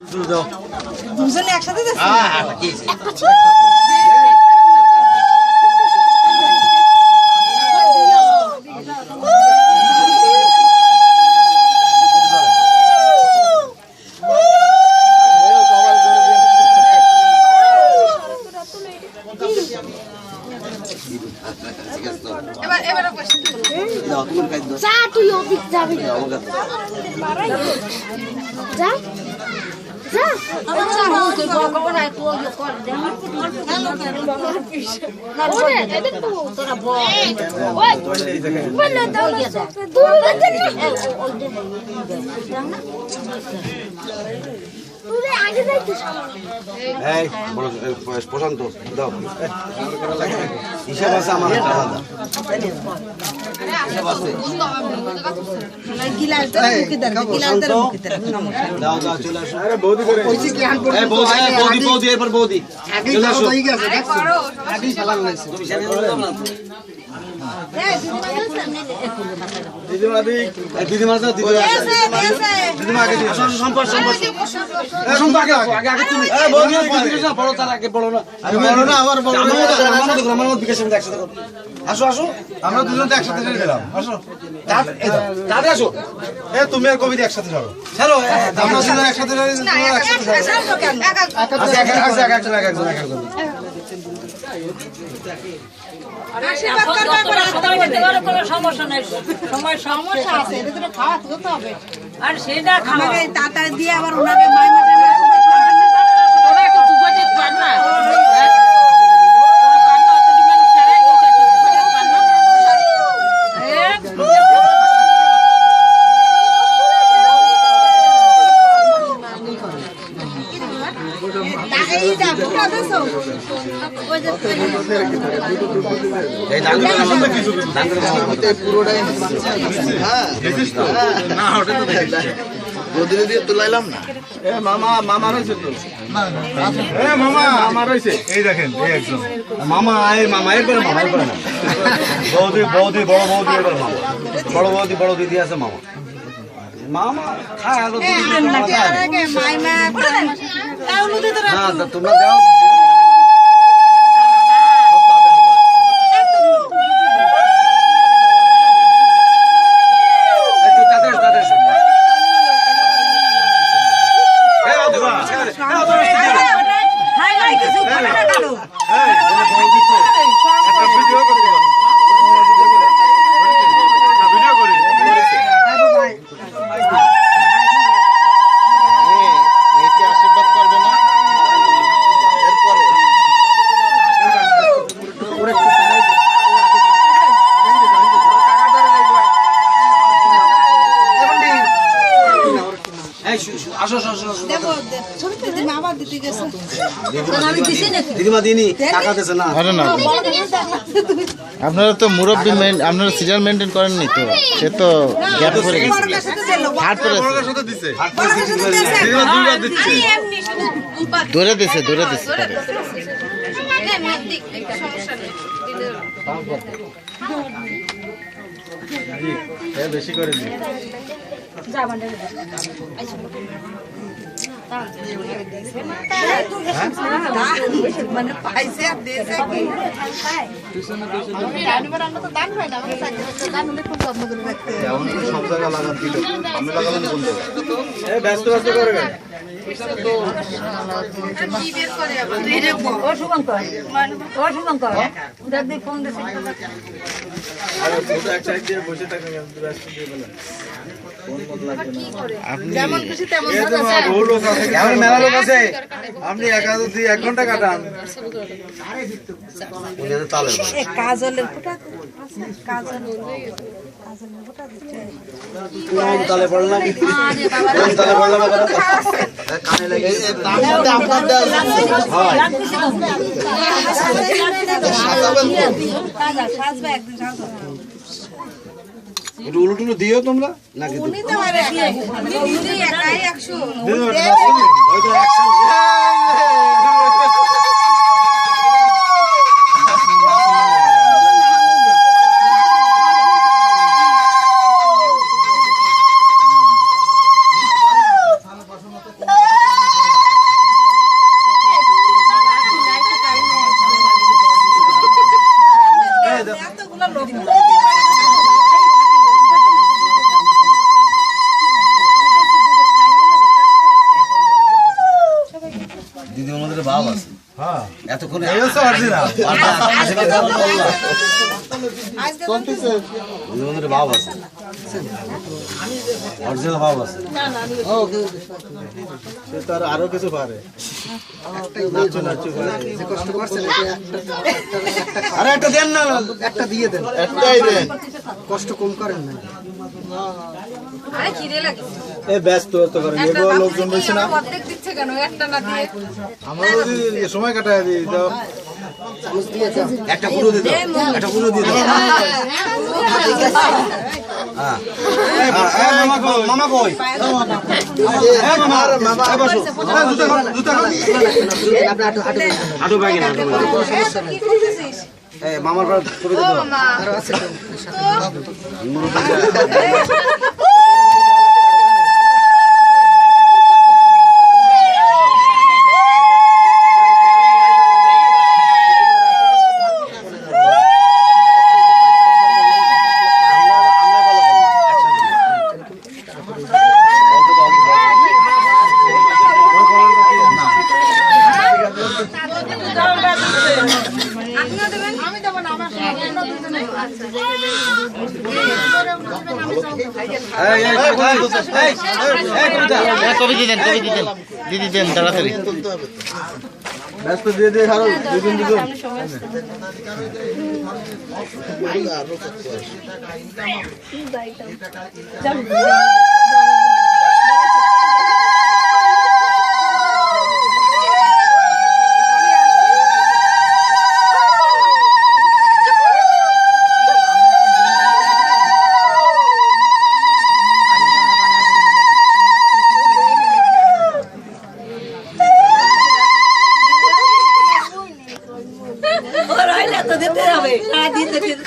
দুজনে একসাথে প্রশান্ত দাও হিসাব আছে আমার বৌদি আসো আসো আমরা দুজন একসাথে গেলাম আসো আসো তুমি আর কবিতা একসাথে ছাড়ো ছাড়ো আমরা দুজন একসাথে আর সেটা তাড়াতাড়ি দিয়ে আবার ওনাকে মাই মাঠে তুলাইলাম না মামা মামা রয়েছে তো মামা রয়েছে এই দেখেন এই একজন মামা মামা এরপরে মামা এরপরে না বৌদি বৌদি বড় বৌদি এবার মামা বড় বৌদি বড় দিদি আছে মামা মামা খায় আলো তোমরা যাও আপনারা তো মুরব্বী আপনারা সিজার মেনটেন করেননি তো সে তো গ্যাপ করে গেছে দৌড়ে দিছে বেশি করে মানে পাইছে আর দিয়েছে কি সব জায়গা লাগান দিল আমি লাগালাম কোন জায়গায় ব্যস্ত ব্যস্ত করে গেল মেলা লোক আছে আপনি 1 ঘন্টা কাটান কাজলের তালে পড়লাম একটু উলুটুলু দিও তোমরা নাকি দিদি ওনাদের ভাব আছে এতক্ষণে ওনাদের ভাব আছে অরিজিনাল ভাব আছে তার আরো কিছু পারে আরে একটা দেন না একটা দিয়ে দেন, একটাই দেন কষ্ট কম করেন না। আরে খিদে লাগে এ ব্যস্ত তো করে এগো লোকজন বসে না অর্ধেক দিচ্ছে কেন একটা না দিয়ে আমরা যদি সময় কাটায় দিই তো একটা পুরো দিয়ে দাও একটা পুরো দিয়ে দাও হ্যাঁ মামা কই মামা বসো জুতা হাঁটু ব্যাগে না এই মামার পর করে দাও কবি দিতেন দিদি দেন তাড়াতাড়ি ব্যস্ত দিয়ে দিয়ে হারো দুজন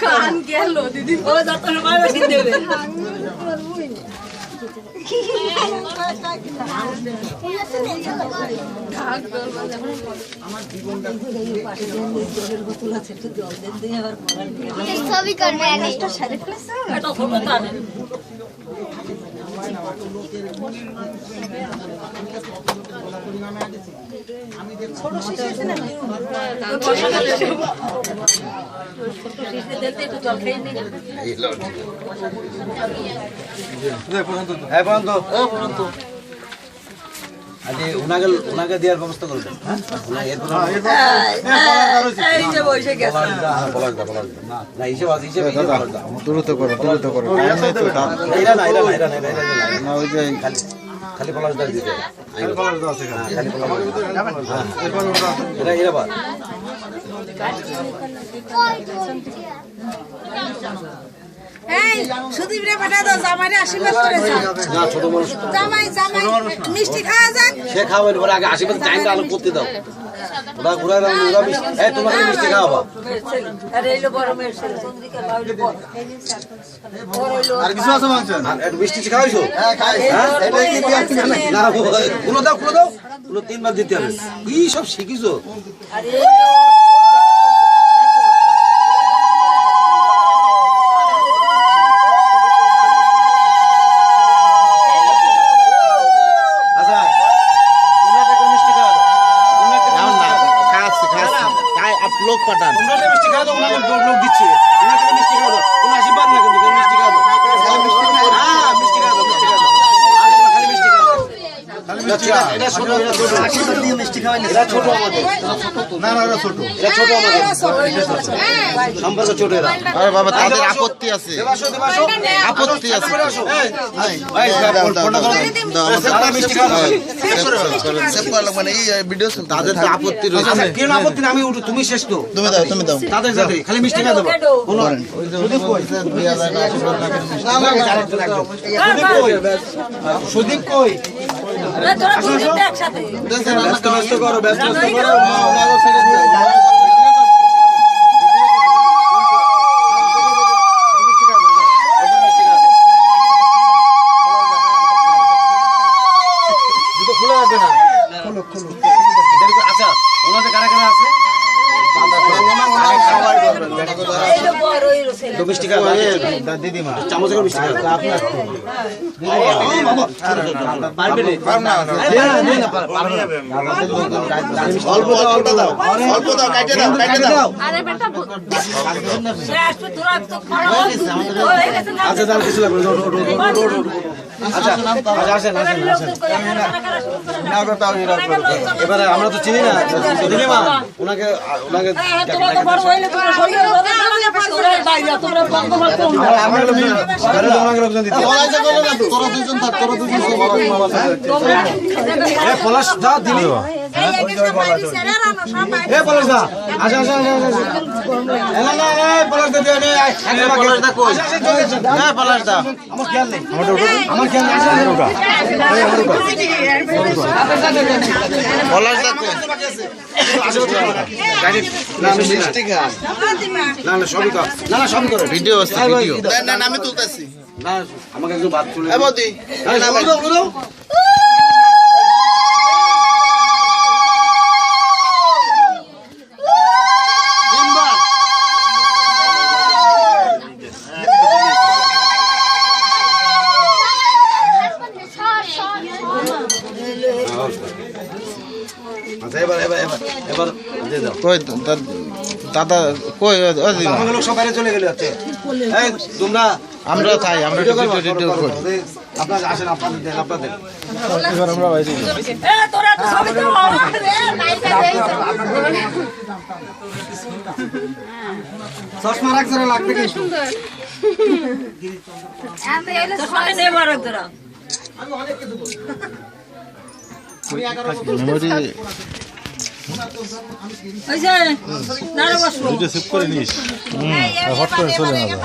খান গেল দিদি ও যত সময় বেশি দেবে ছবি করবে ওনাকে দেওয়ার ব্যবস্থা করবেন না হিসেবে দ্রুত করো না ওই যে খালি পলাশ দাস দিতে এই সুদীপ রে পাঠা দাও জামাইরে আশীর্বাদ করে যাও না ছোট মানুষ জামাই মিষ্টি খাওয়া যাক সে খাওয়াবেন ওরা আগে আশীর্বাদ টাইমটা আলো করতে দাও ওরা ঘুরাই ওরা মিষ্টি এই তোমাকে মিষ্টি খাওয়াবা আরে এইলো বড় মেয়ে চন্দ্রিকা লাউলি বল আর কিছু আছে মাংস আর একটু মিষ্টি খাওয়াইছো হ্যাঁ খাই না খুলো দাও খুলো 3 বার দিতে হবে কি সব শিখিছো আরে लोग पठान मिष्टी खा दो लोग दिच्छे मिष्टी खा दो आशीर्वाद ना কিন্তু মিষ্টি খা দাও হ্যাঁ মিষ্টি খা দাও খালি মিষ্টি খা দাও এটা ছোট আশীর্বাদ দিয়ে মিষ্টি খাওয়াই না এটা ছোট আমাদের না এটা ছোট আমাদের সম্পর্ক ছোট এরা আরে বাবা তাদের আপত্তি আছে আপত্তি আছে মিষ্টি খা দাও মানে এই ভিডিও তাদের তো আপত্তি রয়েছে কেন আপত্তি না আমি উঠু তুমি শেষ তো তুমি দাও তাদের সাথে খালি মিষ্টি খা দেবো সুদীপ কই তোরা দুজন একসাথে ব্যস্ত করো আচ্ছা ওনাদের কারা কারা আছে তো মিষ্টি খাও দিদিমা চামচ করে মিষ্টি খাও অল্প দাও কাটে দাও আচ্ছা তাহলে কিছু লাগবে আচ্ছা আসেন এবারে আমরা তো চিনি না দিদিমা ওনাকে লোকজন দিতে পলাশ দা দিলি পলাশ দা আচ্ছা পলাশ দা পলাশ দা আমার খেয়াল নেই আমার খেয়াল নেই পলাশ দা মিষ্টি খান না সবই কর না সবই করো ভিডিও আছে ভিডিও না আমি তুলতেছি না আমাকে একটু বাদ চলে বদি আচ্ছা এবার দিয়ে দাও কই দাদা কই আমাকে লোক সব বাইরে চলে গেলে যাচ্ছে এই তোমরা আমরা তাই আমরা ভিডিও করি আপনারা আসেন আপনাদের এবার আমরা বাইরে চশমা রাখছে লাগবে কি মেমোরি সেভ করে নিস হট করে চলে যাবে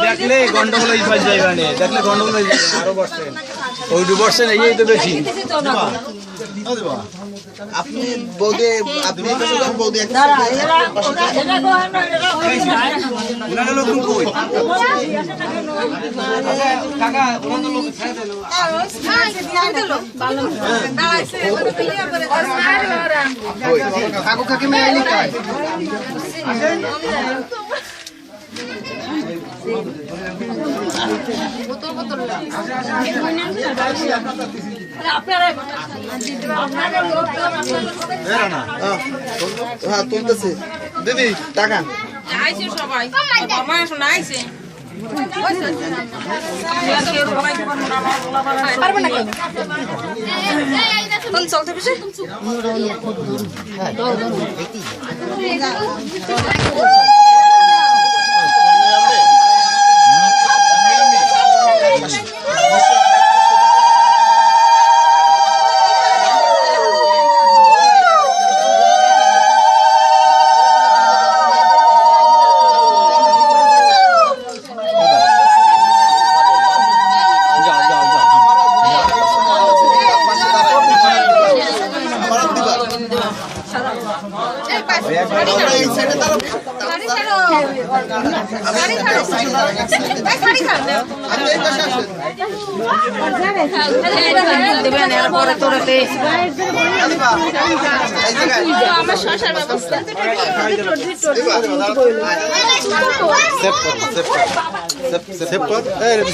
দেখলে গন্ডগোল দেখলে গন্ডগোল আরো বসছেন ওই বসছেন এই তো বেশি আপনি বৌদি আপনি বৌদি কাকু কাকি মেয়ে লিখায় হ্যাঁ তুলতেছে দিদি টাকা আইছে সবাই বাবা শোনা আইছে পারবে না কোন চলতে বেশি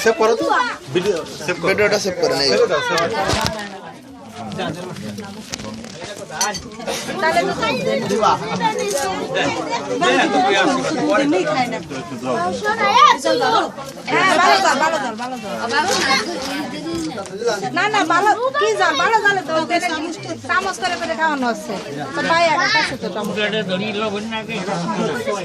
সেভ করো তো ভিডিওটা সেভ করে নেই না না ভালো কি জাল ভালো জালে তো চামচ করে খাওয়ানো হচ্ছে তো ভাই একটা তো চামচ